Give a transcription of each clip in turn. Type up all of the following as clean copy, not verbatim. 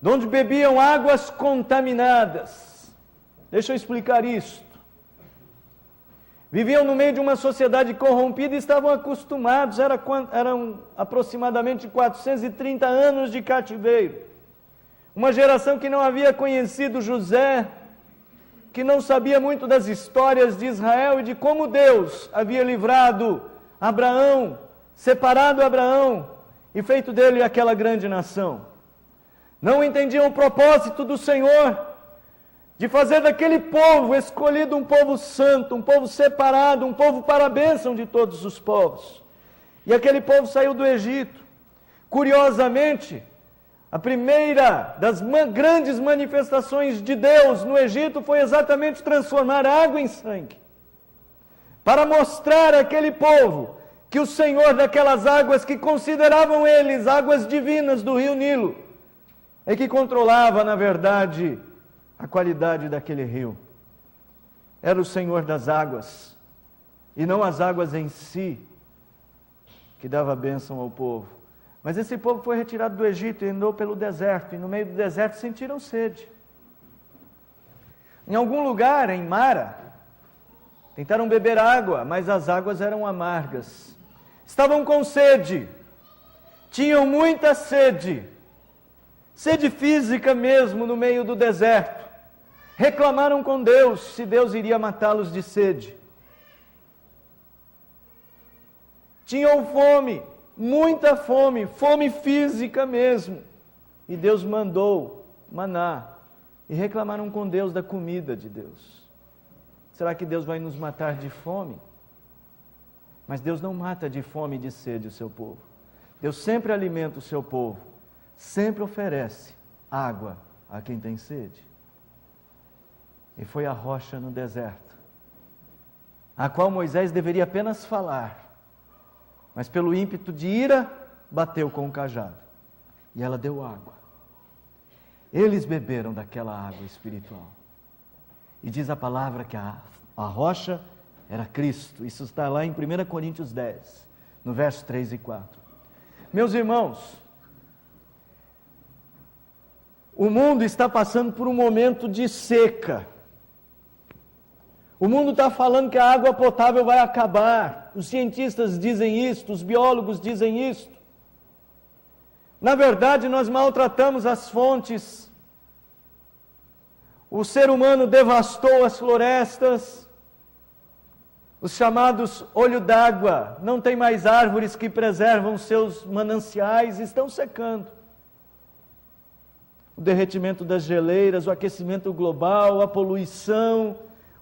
de onde bebiam águas contaminadas. Deixa eu explicar isto. Viviam no meio de uma sociedade corrompida e estavam acostumados, eram aproximadamente 430 anos de cativeiro. Uma geração que não havia conhecido José, que não sabia muito das histórias de Israel e de como Deus havia livrado Abraão, separado Abraão e feito dele aquela grande nação. Não entendiam o propósito do Senhor de fazer daquele povo escolhido um povo santo, um povo separado, um povo para a bênção de todos os povos. E aquele povo saiu do Egito. Curiosamente, a primeira das grandes manifestações de Deus no Egito foi exatamente transformar água em sangue, para mostrar àquele povo que o Senhor daquelas águas que consideravam eles águas divinas do rio Nilo, é que controlava, na verdade, a qualidade daquele rio. Era o Senhor das águas, e não as águas em si, que dava bênção ao povo. Mas esse povo foi retirado do Egito e andou pelo deserto, e no meio do deserto sentiram sede. Em algum lugar, em Mara, tentaram beber água, mas as águas eram amargas. Estavam com sede, tinham muita sede, sede física mesmo no meio do deserto. Reclamaram com Deus se Deus iria matá-los de sede. Tinham fome, muita fome, fome física mesmo. E Deus mandou maná. E reclamaram com Deus da comida de Deus. Será que Deus vai nos matar de fome? Mas Deus não mata de fome e de sede o seu povo. Deus sempre alimenta o seu povo. Sempre oferece água a quem tem sede. E foi a rocha no deserto, a qual Moisés deveria apenas falar, mas pelo ímpeto de ira, bateu com o cajado, e ela deu água. Eles beberam daquela água espiritual, e diz a palavra que a rocha era Cristo. Isso está lá em 1 Coríntios 10, no verso 3 e 4. Meus irmãos, o mundo está passando por um momento de seca. O mundo está falando que a água potável vai acabar. Os cientistas dizem isto, os biólogos dizem isto. Na verdade, nós maltratamos as fontes. O ser humano devastou as florestas. Os chamados olho d'água, não tem mais árvores que preservam seus mananciais, estão secando. O derretimento das geleiras, o aquecimento global, a poluição,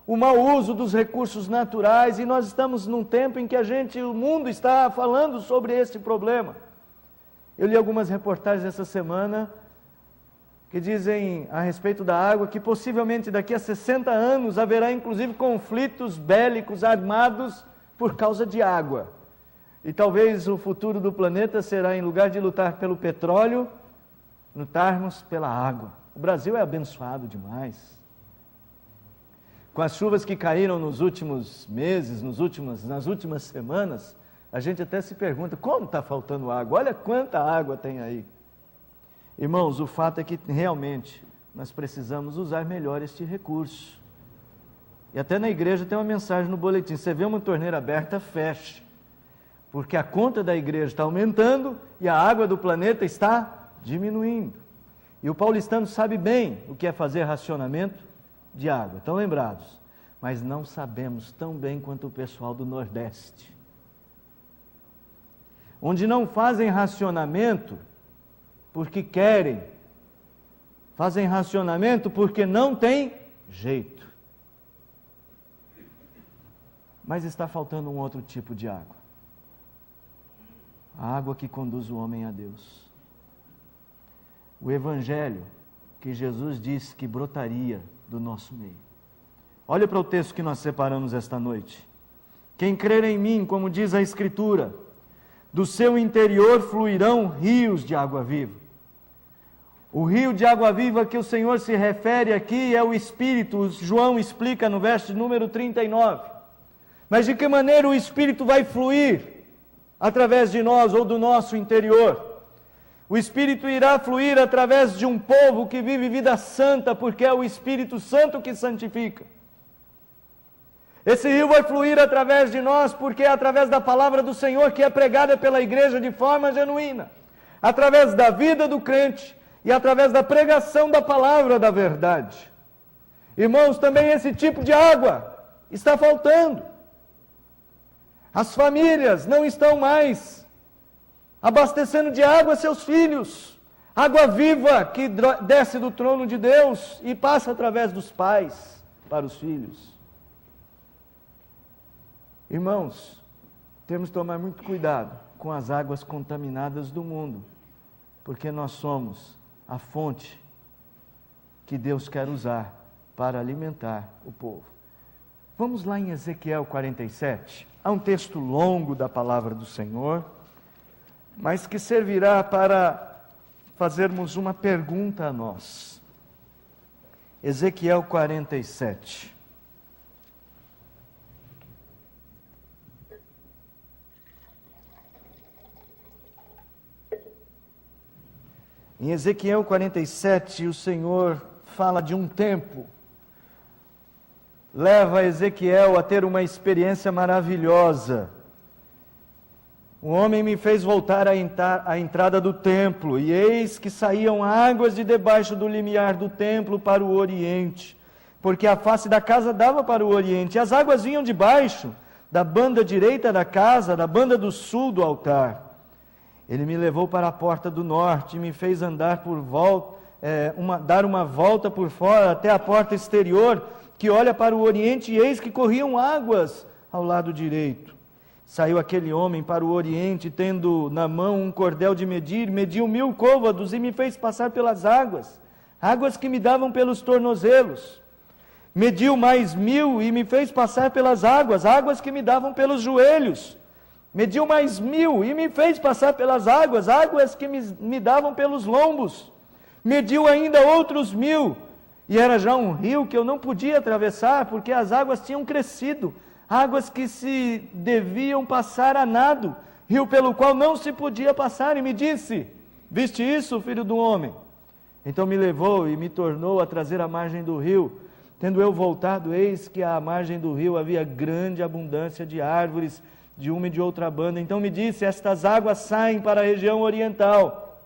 o mau uso dos recursos naturais, e nós estamos num tempo em que o mundo está falando sobre esse problema. Eu li algumas reportagens essa semana que dizem a respeito da água que possivelmente daqui a 60 anos haverá inclusive conflitos bélicos armados por causa de água. E talvez o futuro do planeta será, em lugar de lutar pelo petróleo, lutarmos pela água. O Brasil é abençoado demais. Com as chuvas que caíram nos últimos meses, nas últimas semanas, a gente até se pergunta, como está faltando água? Olha quanta água tem aí. Irmãos, o fato é que realmente nós precisamos usar melhor este recurso. E até na igreja tem uma mensagem no boletim, você vê uma torneira aberta, feche. Porque a conta da igreja está aumentando e a água do planeta está diminuindo. E o paulistano sabe bem o que é fazer racionamento de água, estão lembrados? Mas não sabemos tão bem quanto o pessoal do Nordeste, onde não fazem racionamento porque querem, fazem racionamento porque não tem jeito. Mas está faltando um outro tipo de água, a água que conduz o homem a Deus. O Evangelho que Jesus disse que brotaria do nosso meio. Olha para o texto que nós separamos esta noite. Quem crer em mim, como diz a Escritura, do seu interior fluirão rios de água viva. O rio de água viva que o Senhor se refere aqui é o Espírito. João explica no verso número 39. Mas de que maneira o Espírito vai fluir através de nós ou do nosso interior? O Espírito irá fluir através de um povo que vive vida santa, porque é o Espírito Santo que santifica. Esse rio vai fluir através de nós, porque é através da palavra do Senhor que é pregada pela igreja de forma genuína, através da vida do crente e através da pregação da palavra da verdade. Irmãos, também esse tipo de água está faltando. As famílias não estão mais abastecendo de água seus filhos. Água viva que desce do trono de Deus e passa através dos pais para os filhos. Irmãos, temos que tomar muito cuidado com as águas contaminadas do mundo, porque nós somos a fonte que Deus quer usar para alimentar o povo. Vamos lá em Ezequiel 47. Há um texto longo da palavra do Senhor, mas que servirá para fazermos uma pergunta a nós. Ezequiel 47. Em Ezequiel 47, o Senhor fala de um tempo. Leva Ezequiel a ter uma experiência maravilhosa. O homem me fez voltar à entrada do templo, e eis que saíam águas de debaixo do limiar do templo para o oriente, porque a face da casa dava para o oriente, e as águas vinham de baixo, da banda direita da casa, da banda do sul do altar. Ele me levou para a porta do norte, e me fez andar por volta, dar uma volta por fora, até a porta exterior, que olha para o oriente, e eis que corriam águas ao lado direito. Saiu aquele homem para o oriente, tendo na mão um cordel de medir, mediu 1000 côvados e me fez passar pelas águas, águas que me davam pelos tornozelos. Mediu mais 1000 e me fez passar pelas águas, águas que me davam pelos joelhos. Mediu mais 1000 e me fez passar pelas águas, águas que me davam pelos lombos. Mediu ainda outros 1000, e era já um rio que eu não podia atravessar, porque as águas tinham crescido, águas que se deviam passar a nado, rio pelo qual não se podia passar, e me disse: viste isso, filho do homem? Então me levou e me tornou a trazer à margem do rio. Tendo eu voltado, eis que à margem do rio havia grande abundância de árvores, de uma e de outra banda. Então me disse: estas águas saem para a região oriental,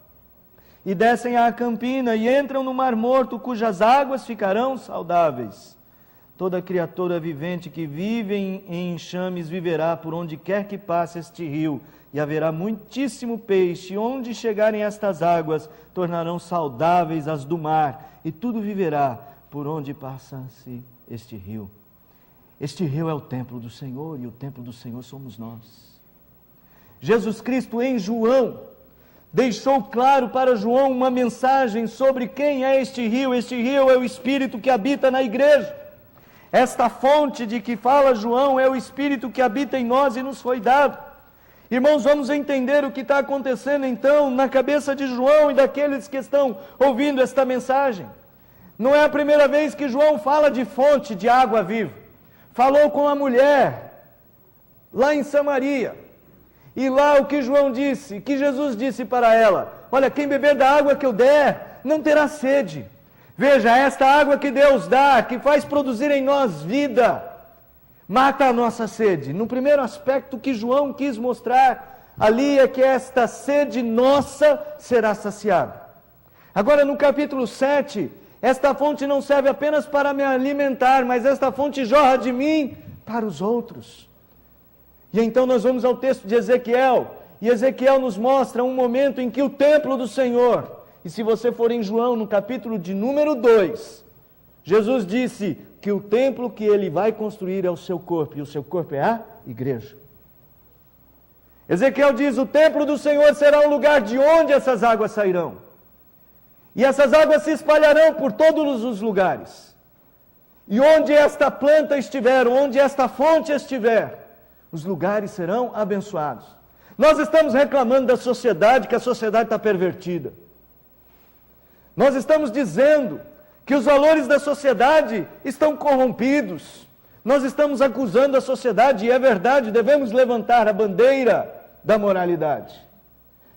e descem à campina, e entram no Mar Morto, cujas águas ficarão saudáveis. Toda criatura vivente que vive em enxames viverá por onde quer que passe este rio, e haverá muitíssimo peixe. Onde chegarem estas águas, tornarão saudáveis as do mar, e tudo viverá por onde passa-se este rio. Este rio é o templo do Senhor, e o templo do Senhor somos nós. Jesus Cristo, em João, deixou claro para João uma mensagem sobre quem é este rio. Este rio é o Espírito que habita na igreja. Esta fonte de que fala João é o Espírito que habita em nós e nos foi dado. Irmãos, vamos entender o que está acontecendo então na cabeça de João e daqueles que estão ouvindo esta mensagem. Não é a primeira vez que João fala de fonte de água viva. Falou com a mulher lá em Samaria. E lá o que João disse, que Jesus disse para ela: olha, quem beber da água que eu der, não terá sede. Veja, esta água que Deus dá, que faz produzir em nós vida, mata a nossa sede. No primeiro aspecto que João quis mostrar ali é que esta sede nossa será saciada. Agora no capítulo 7, esta fonte não serve apenas para me alimentar, mas esta fonte jorra de mim para os outros. E então nós vamos ao texto de Ezequiel, e Ezequiel nos mostra um momento em que o templo do Senhor, e se você for em João, no capítulo de número 2, Jesus disse que o templo que ele vai construir é o seu corpo, e o seu corpo é a igreja. Ezequiel diz: o templo do Senhor será um lugar de onde essas águas sairão. E essas águas se espalharão por todos os lugares. E onde esta planta estiver, onde esta fonte estiver, os lugares serão abençoados. Nós estamos reclamando da sociedade, que a sociedade está pervertida. Nós estamos dizendo que os valores da sociedade estão corrompidos. Nós estamos acusando a sociedade, e é verdade, devemos levantar a bandeira da moralidade.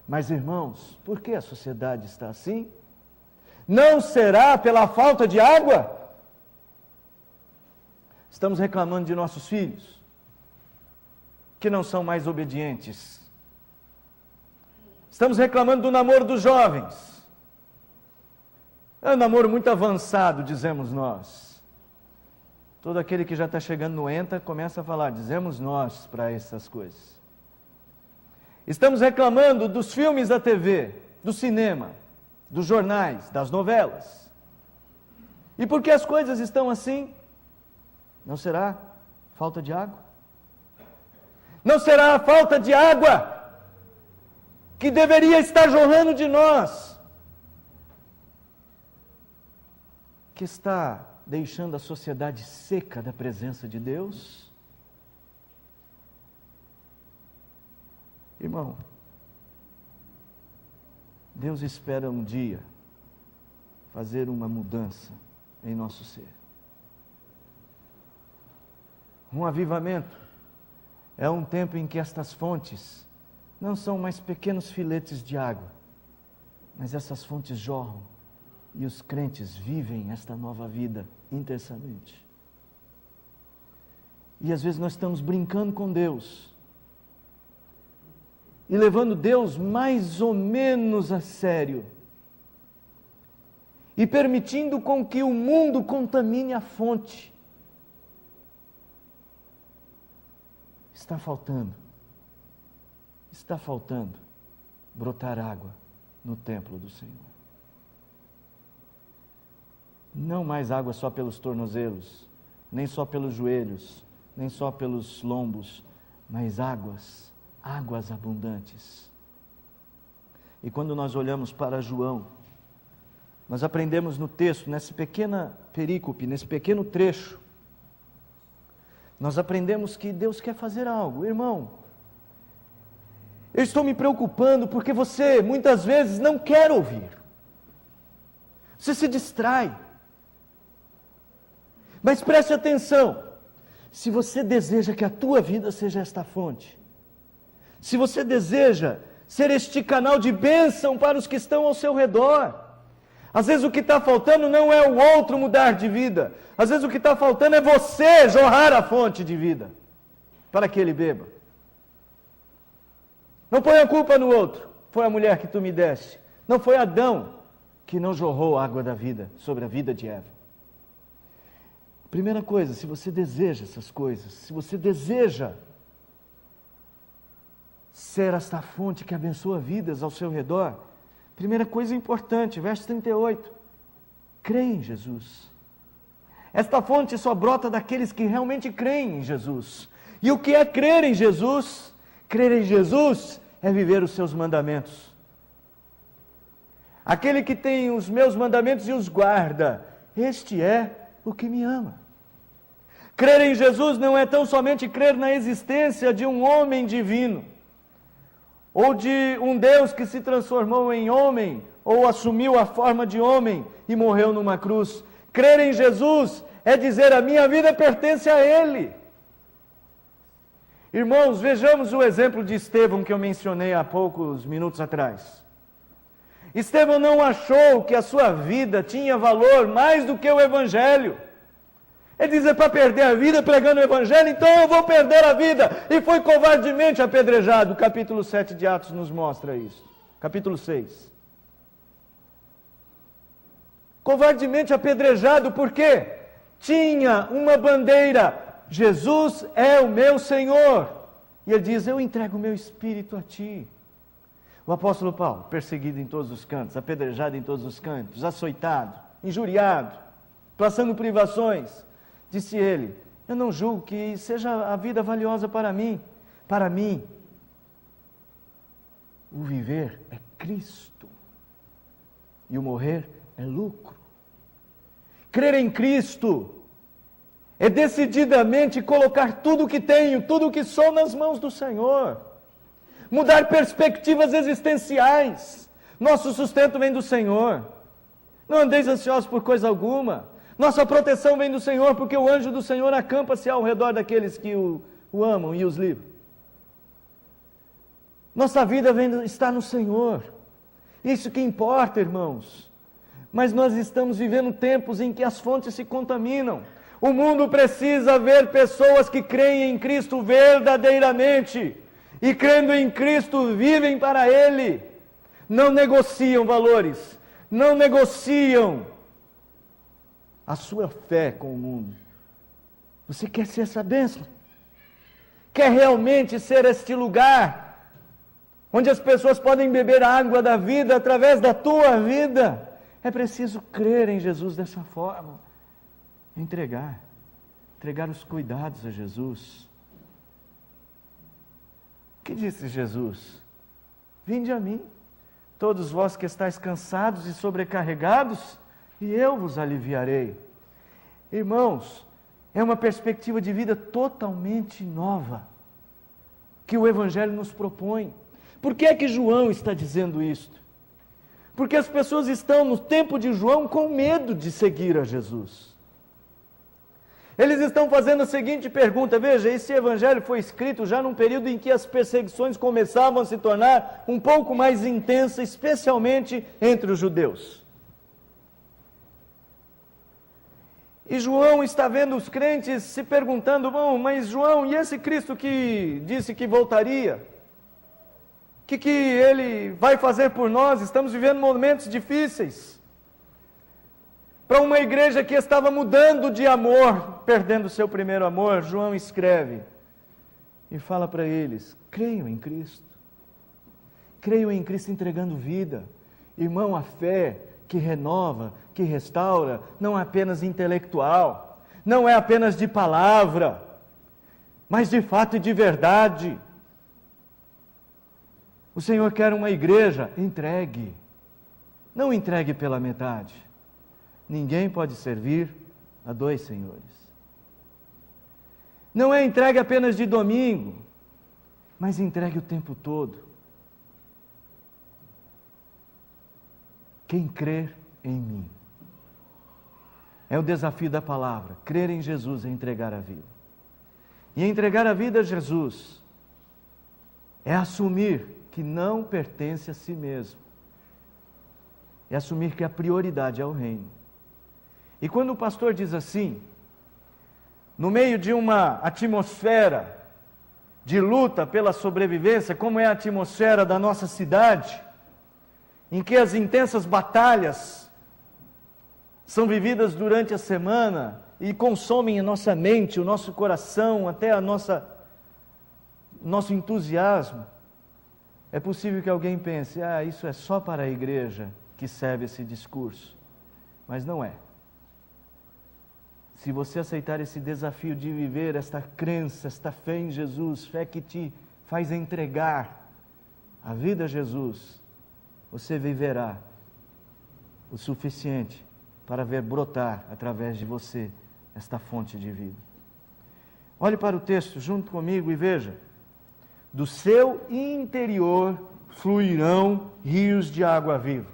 Mas, irmãos, por que a sociedade está assim? Não será pela falta de água? Estamos reclamando de nossos filhos, que não são mais obedientes. Estamos reclamando do namoro dos jovens. É um namoro muito avançado, dizemos nós. Todo aquele que já está chegando no ENTA começa a falar, dizemos nós para essas coisas. Estamos reclamando dos filmes da TV, do cinema, dos jornais, das novelas. E por que as coisas estão assim? Não será falta de água? Não será a falta de água que deveria estar jorrando de nós, que está deixando a sociedade seca da presença de Deus? Irmão, Deus espera um dia fazer uma mudança em nosso ser. Um avivamento é um tempo em que estas fontes não são mais pequenos filetes de água, mas essas fontes jorram e os crentes vivem esta nova vida intensamente. E às vezes nós estamos brincando com Deus e levando Deus mais ou menos a sério e permitindo com que o mundo contamine a fonte. Está faltando brotar água no templo do Senhor. Não mais água só pelos tornozelos, nem só pelos joelhos, nem só pelos lombos, mas águas abundantes. E quando nós olhamos para João, nós aprendemos no texto, nessa pequena perícope, nesse pequeno trecho, nós aprendemos que Deus quer fazer algo. Irmão, eu estou me preocupando porque você muitas vezes não quer ouvir. Você se distrai. Mas preste atenção, se você deseja que a tua vida seja esta fonte, se você deseja ser este canal de bênção para os que estão ao seu redor, às vezes o que está faltando não é o outro mudar de vida, às vezes o que está faltando é você jorrar a fonte de vida, para que ele beba. Não põe a culpa no outro, foi a mulher que tu me deste, não foi Adão que não jorrou a água da vida sobre a vida de Eva. Primeira coisa, se você deseja essas coisas, se você deseja ser esta fonte que abençoa vidas ao seu redor, primeira coisa importante, verso 38, crê em Jesus. Esta fonte só brota daqueles que realmente creem em Jesus. E o que é crer em Jesus? Crer em Jesus é viver os seus mandamentos. Aquele que tem os meus mandamentos e os guarda, este é o que me ama. Crer em Jesus não é tão somente crer na existência de um homem divino, ou de um Deus que se transformou em homem, ou assumiu a forma de homem e morreu numa cruz. Crer em Jesus é dizer, a minha vida pertence a Ele. Irmãos, vejamos o exemplo de Estevão que eu mencionei há poucos minutos atrás. Estevão não achou que a sua vida tinha valor mais do que o Evangelho. Ele diz, é para perder a vida pregando o Evangelho, então eu vou perder a vida. E foi covardemente apedrejado. O capítulo 7 de Atos nos mostra isso. Capítulo 6. Covardemente apedrejado, por quê? Tinha uma bandeira, Jesus é o meu Senhor. E ele diz, eu entrego o meu espírito a ti. O apóstolo Paulo, perseguido em todos os cantos, apedrejado em todos os cantos, açoitado, injuriado, passando privações, disse ele, eu não julgo que seja a vida valiosa para mim. Para mim, o viver é Cristo e o morrer é lucro. Crer em Cristo é decididamente colocar tudo o que tenho, tudo o que sou nas mãos do Senhor. Mudar perspectivas existenciais. Nosso sustento vem do Senhor. Não andeis ansiosos por coisa alguma. Nossa proteção vem do Senhor, porque o anjo do Senhor acampa-se ao redor daqueles que o amam e os livram. Nossa vida está no Senhor. Isso que importa, irmãos. Mas nós estamos vivendo tempos em que as fontes se contaminam. O mundo precisa ver pessoas que creem em Cristo verdadeiramente. E crendo em Cristo, vivem para Ele. Não negociam valores. Não negociam a sua fé com o mundo. Você quer ser essa bênção? Quer realmente ser este lugar onde as pessoas podem beber a água da vida através da tua vida? É preciso crer em Jesus dessa forma. Entregar os cuidados a Jesus. O que disse Jesus? Vinde a mim, todos vós que estáis cansados e sobrecarregados, e eu vos aliviarei. Irmãos, é uma perspectiva de vida totalmente nova que o Evangelho nos propõe. Por que é que João está dizendo isto? Porque as pessoas estão no tempo de João com medo de seguir a Jesus. Eles estão fazendo a seguinte pergunta, veja, esse Evangelho foi escrito já num período em que as perseguições começavam a se tornar um pouco mais intensas, especialmente entre os judeus. E João está vendo os crentes se perguntando, bom, mas João, e esse Cristo que disse que voltaria? O que Ele vai fazer por nós? Estamos vivendo momentos difíceis. Para uma igreja que estava mudando de amor, perdendo o seu primeiro amor, João escreve e fala para eles, creiam em Cristo. Creiam em Cristo entregando vida. Irmão, a fé que renova, que restaura, não é apenas intelectual, não é apenas de palavra, mas de fato e de verdade. O Senhor quer uma igreja entregue, não entregue pela metade. Ninguém pode servir a dois senhores. Não é entregue apenas de domingo, mas entregue o tempo todo. Quem crer em mim. É o desafio da palavra. Crer em Jesus é entregar a vida. E entregar a vida a Jesus é assumir que não pertence a si mesmo. É assumir que a prioridade é o reino. E quando o pastor diz assim, no meio de uma atmosfera de luta pela sobrevivência, como é a atmosfera da nossa cidade, em que as intensas batalhas são vividas durante a semana e consomem a nossa mente, o nosso coração, até nosso entusiasmo, é possível que alguém pense, isso é só para a igreja que serve esse discurso. Mas não é. Se você aceitar esse desafio de viver esta crença, esta fé em Jesus, fé que te faz entregar a vida a Jesus, você viverá o suficiente para ver brotar através de você esta fonte de vida. Olhe para o texto junto comigo e veja. Do seu interior fluirão rios de água viva.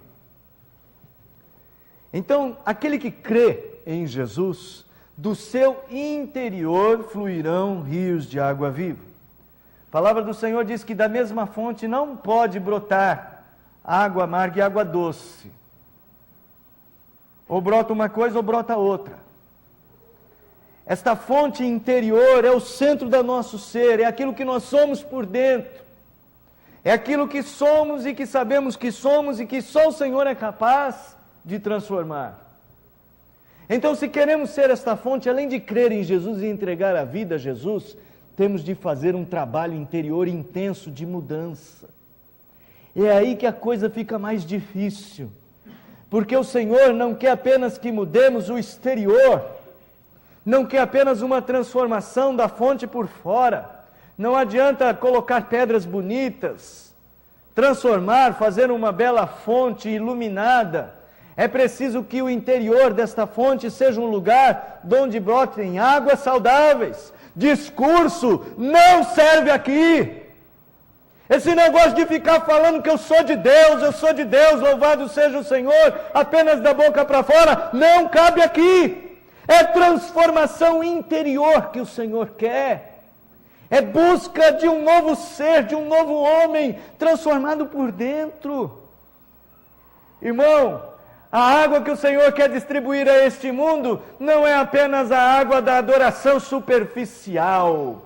Então, aquele que crê em Jesus, do seu interior fluirão rios de água viva. A palavra do Senhor diz que da mesma fonte não pode brotar água amarga e água doce. Ou brota uma coisa ou brota outra. Esta fonte interior é o centro do nosso ser, é aquilo que nós somos por dentro. É aquilo que somos e que sabemos que somos e que só o Senhor é capaz de transformar. Então, se queremos ser esta fonte, além de crer em Jesus e entregar a vida a Jesus, temos de fazer um trabalho interior intenso de mudança. É aí que a coisa fica mais difícil, porque o Senhor não quer apenas que mudemos o exterior, não quer apenas uma transformação da fonte por fora. Não adianta colocar pedras bonitas, transformar, fazer uma bela fonte iluminada. É preciso que o interior desta fonte seja um lugar onde brotem águas saudáveis. Discurso não serve aqui. Esse negócio de ficar falando que eu sou de Deus, louvado seja o Senhor, apenas da boca para fora, não cabe aqui. É transformação interior que o Senhor quer. É busca de um novo ser, de um novo homem, transformado por dentro. Irmão, a água que o Senhor quer distribuir a este mundo não é apenas a água da adoração superficial.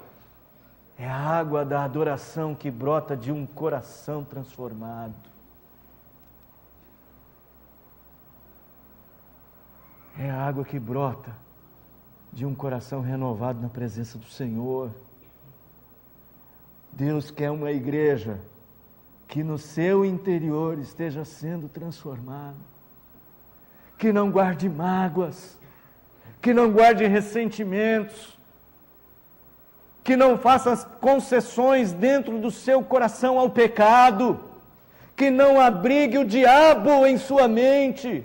É a água da adoração que brota de um coração transformado. É a água que brota de um coração renovado na presença do Senhor. Deus quer uma igreja que no seu interior esteja sendo transformada, que não guarde mágoas, que não guarde ressentimentos, que não faça concessões dentro do seu coração ao pecado, que não abrigue o diabo em sua mente.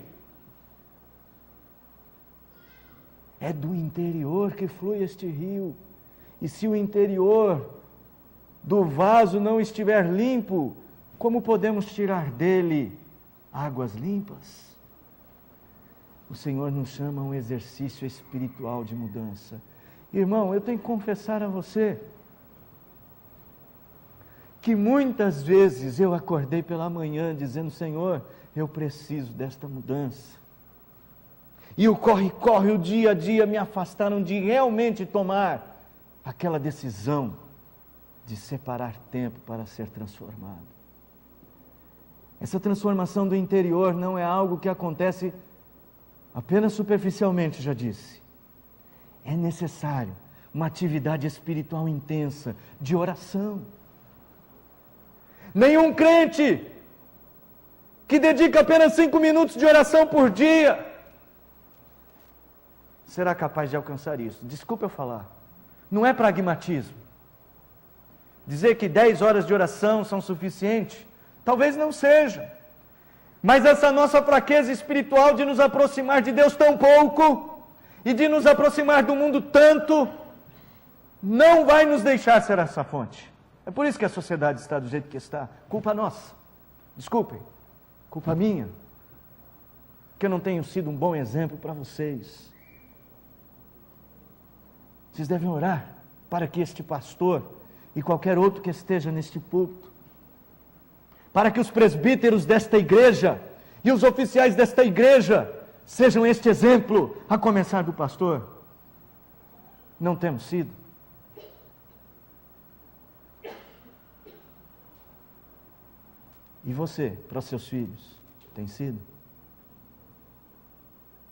É do interior que flui este rio, e se o interior do vaso não estiver limpo, como podemos tirar dele águas limpas? O Senhor nos chama a um exercício espiritual de mudança. Irmão, eu tenho que confessar a você que muitas vezes eu acordei pela manhã dizendo: Senhor, eu preciso desta mudança. E o corre-corre, o dia a dia me afastaram de realmente tomar aquela decisão de separar tempo para ser transformado. Essa transformação do interior não é algo que acontece apenas superficialmente, já disse. É necessário uma atividade espiritual intensa, de oração. Nenhum crente que dedica apenas 5 minutos de oração por dia será capaz de alcançar isso. Desculpa eu falar. Não é pragmatismo. Dizer que 10 horas de oração são suficientes, talvez não seja. Mas essa nossa fraqueza espiritual de nos aproximar de Deus tão pouco, e de nos aproximar do mundo tanto, não vai nos deixar ser essa fonte. É por isso que a sociedade está do jeito que está. Culpa nossa. Desculpem. Culpa minha. Que eu não tenho sido um bom exemplo para vocês. Vocês devem orar para que este pastor e qualquer outro que esteja neste púlpito, para que os presbíteros desta igreja e os oficiais desta igreja sejam este exemplo, a começar do pastor. Não temos sido. E você, para os seus filhos, tem sido?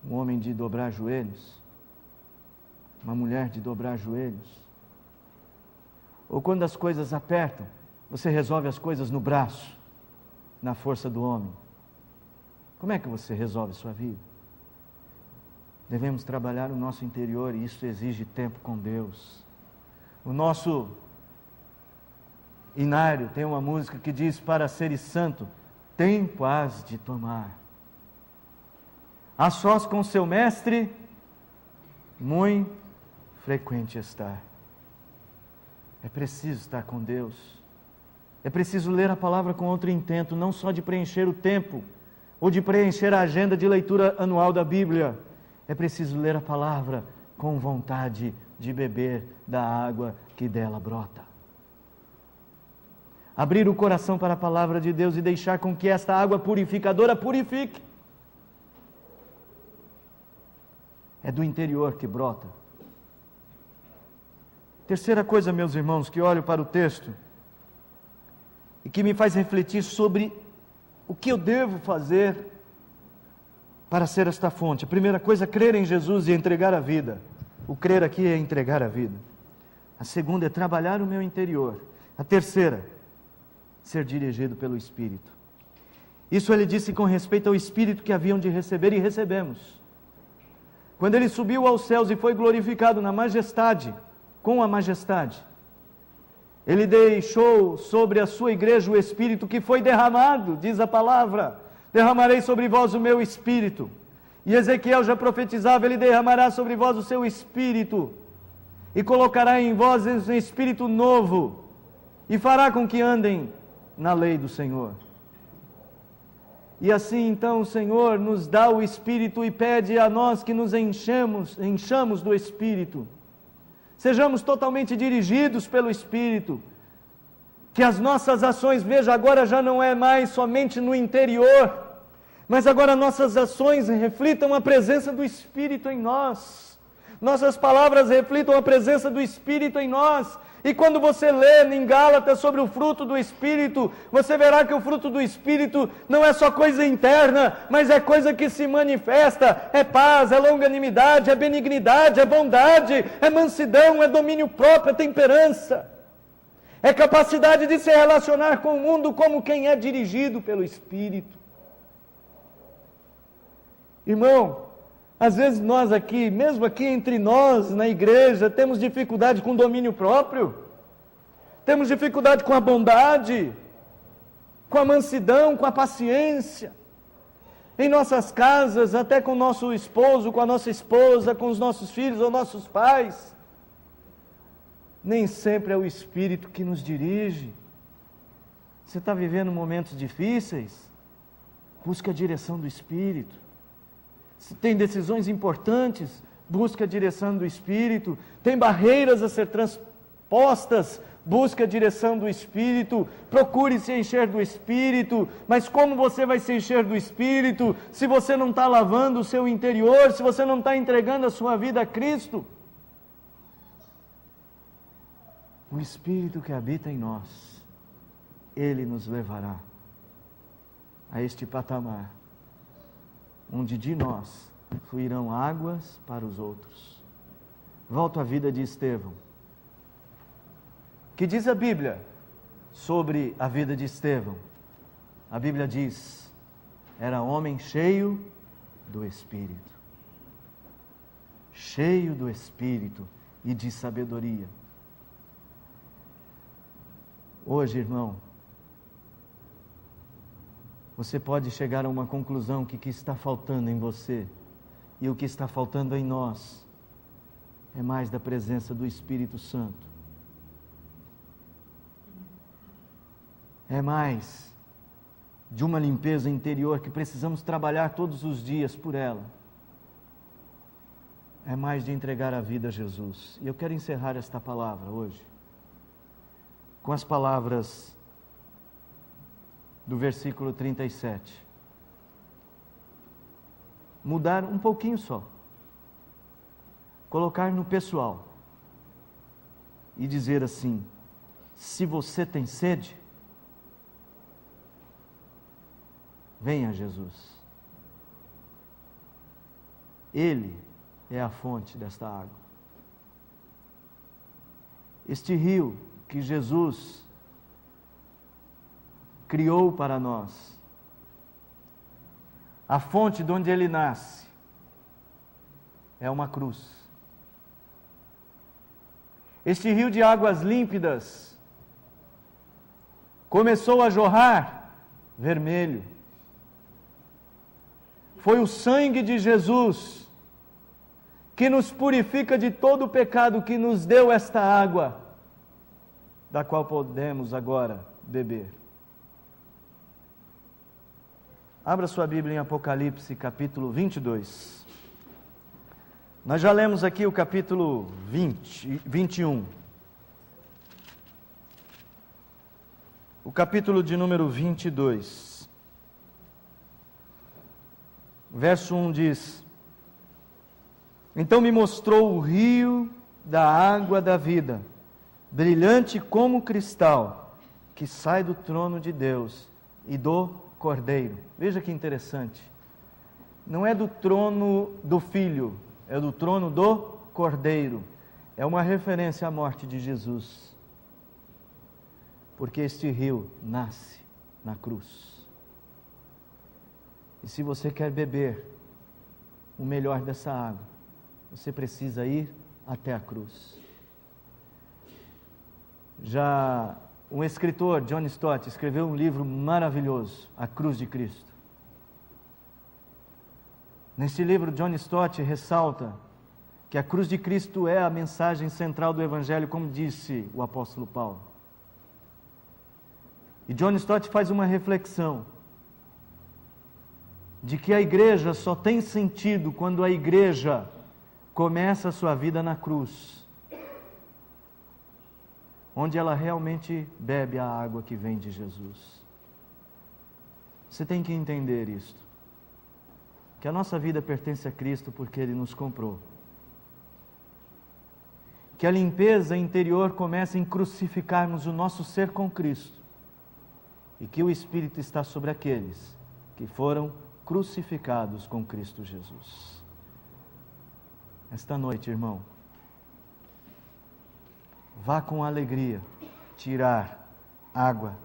Um homem de dobrar joelhos? Uma mulher de dobrar joelhos? Ou quando as coisas apertam, você resolve as coisas no braço, na força do homem? Como é que você resolve sua vida? Devemos trabalhar o nosso interior, e isso exige tempo com Deus. O nosso inário tem uma música que diz: para seres santo, tempo hás de tomar. A sós com seu mestre, muito frequente estar. É preciso estar com Deus. É preciso ler a palavra com outro intento, não só de preencher o tempo, ou de preencher a agenda de leitura anual da Bíblia. É preciso ler a palavra com vontade de beber da água que dela brota. Abrir o coração para a palavra de Deus e deixar com que esta água purificadora purifique. É do interior que brota. Terceira coisa, meus irmãos, que olho para o texto e que me faz refletir sobre o que eu devo fazer para ser esta fonte. A primeira coisa, crer em Jesus e entregar a vida. O crer aqui é entregar a vida. A segunda é trabalhar o meu interior. A terceira, ser dirigido pelo Espírito. Isso ele disse com respeito ao Espírito que haviam de receber, e recebemos. Quando ele subiu aos céus e foi glorificado na majestade, com a majestade, ele deixou sobre a sua igreja o Espírito que foi derramado, diz a palavra: derramarei sobre vós o meu Espírito. E Ezequiel já profetizava: ele derramará sobre vós o seu Espírito, e colocará em vós um Espírito novo, e fará com que andem na lei do Senhor. E assim então o Senhor nos dá o Espírito e pede a nós que nos enchamos do Espírito. Sejamos totalmente dirigidos pelo Espírito. Que as nossas ações, veja, agora já não é mais somente no interior, mas agora nossas ações reflitam a presença do Espírito em nós. Nossas palavras reflitam a presença do Espírito em nós. E quando você lê em Gálatas sobre o fruto do Espírito, você verá que o fruto do Espírito não é só coisa interna, mas é coisa que se manifesta, é paz, é longanimidade, é benignidade, é bondade, é mansidão, é domínio próprio, é temperança, é capacidade de se relacionar com o mundo como quem é dirigido pelo Espírito. Irmão, às vezes nós aqui, mesmo aqui entre nós, na igreja, temos dificuldade com domínio próprio, temos dificuldade com a bondade, com a mansidão, com a paciência. Em nossas casas, até com o nosso esposo, com a nossa esposa, com os nossos filhos ou nossos pais. Nem sempre é o Espírito que nos dirige. Você está vivendo momentos difíceis? Busque a direção do Espírito. Se tem decisões importantes, busque a direção do Espírito. Tem barreiras a ser transpostas, busque a direção do Espírito. Procure se encher do Espírito. Mas como você vai se encher do Espírito se você não está lavando o seu interior, se você não está entregando a sua vida a Cristo? O Espírito que habita em nós, Ele nos levará a este patamar onde de nós fluirão águas para os outros. Volto à vida de Estevão. O que diz a Bíblia sobre a vida de Estevão? A Bíblia diz: era homem cheio do Espírito. Cheio do Espírito e de sabedoria. Hoje, irmão, você pode chegar a uma conclusão que o que está faltando em você e o que está faltando em nós é mais da presença do Espírito Santo. É mais de uma limpeza interior que precisamos trabalhar todos os dias por ela. É mais de entregar a vida a Jesus. E eu quero encerrar esta palavra hoje com as palavras do versículo 37. Mudar um pouquinho só. Colocar no pessoal. E dizer assim: se você tem sede, venha a Jesus. Ele é a fonte desta água. Este rio que Jesus criou para nós, a fonte de onde ele nasce, é uma cruz. Este rio de águas límpidas começou a jorrar vermelho. Foi o sangue de Jesus que nos purifica de todo o pecado, que nos deu esta água, da qual podemos agora beber. Abra sua Bíblia em Apocalipse, capítulo 22. Nós já lemos aqui o capítulo 21. O capítulo de número 22. Verso 1 diz: então me mostrou o rio da água da vida, brilhante como cristal, que sai do trono de Deus e do Cordeiro. Veja que interessante. Não é do trono do Filho, é do trono do Cordeiro. É uma referência à morte de Jesus. Porque este rio nasce na cruz. E se você quer beber o melhor dessa água, você precisa ir até a cruz. Já um escritor, John Stott, escreveu um livro maravilhoso, A Cruz de Cristo. Neste livro, John Stott ressalta que a cruz de Cristo é a mensagem central do Evangelho, como disse o apóstolo Paulo. E John Stott faz uma reflexão de que a igreja só tem sentido quando a igreja começa a sua vida na cruz. onde ela realmente bebe a água que vem de Jesus. Você tem que entender isto, que a nossa vida pertence a Cristo porque Ele nos comprou. Que a limpeza interior começa em crucificarmos o nosso ser com Cristo, e que o Espírito está sobre aqueles que foram crucificados com Cristo Jesus. Esta noite, irmão, vá com alegria tirar água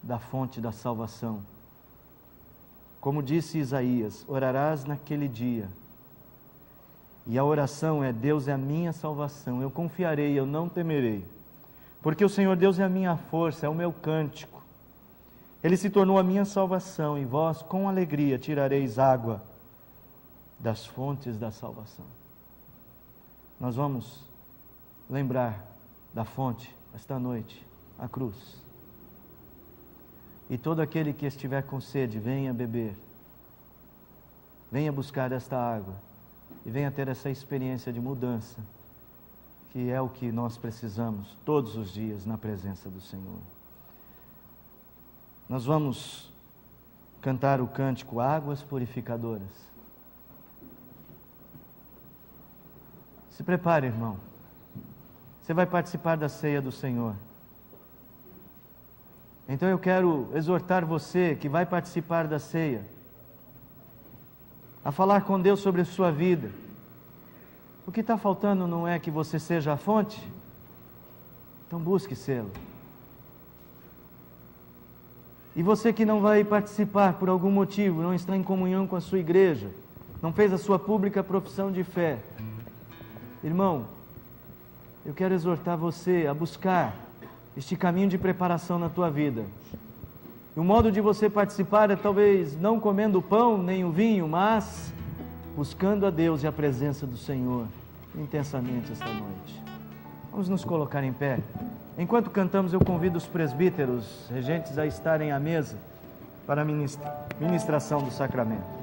da fonte da salvação. Como disse Isaías, orarás naquele dia. E a oração é: Deus é a minha salvação, eu confiarei, eu não temerei. Porque o Senhor Deus é a minha força, é o meu cântico. Ele se tornou a minha salvação, e vós com alegria tirareis água das fontes da salvação. Nós vamos lembrar da fonte esta noite, a cruz. E todo aquele que estiver com sede, venha beber, venha buscar esta água e venha ter essa experiência de mudança, que é o que nós precisamos todos os dias na presença do Senhor. Nós vamos cantar o cântico Águas Purificadoras. Se prepare, irmão. Você vai participar da ceia do Senhor. Então eu quero exortar você que vai participar da ceia a falar com Deus sobre a sua vida. O que está faltando não é que você seja a fonte? Então busque sê-lo. E você que não vai participar por algum motivo, não está em comunhão com a sua igreja, não fez a sua pública profissão de fé, irmão, eu quero exortar você a buscar este caminho de preparação na tua vida. E o modo de você participar é talvez não comendo o pão nem o vinho, mas buscando a Deus e a presença do Senhor intensamente esta noite. Vamos nos colocar em pé. Enquanto cantamos, eu convido os presbíteros, regentes, a estarem à mesa para a ministração do sacramento.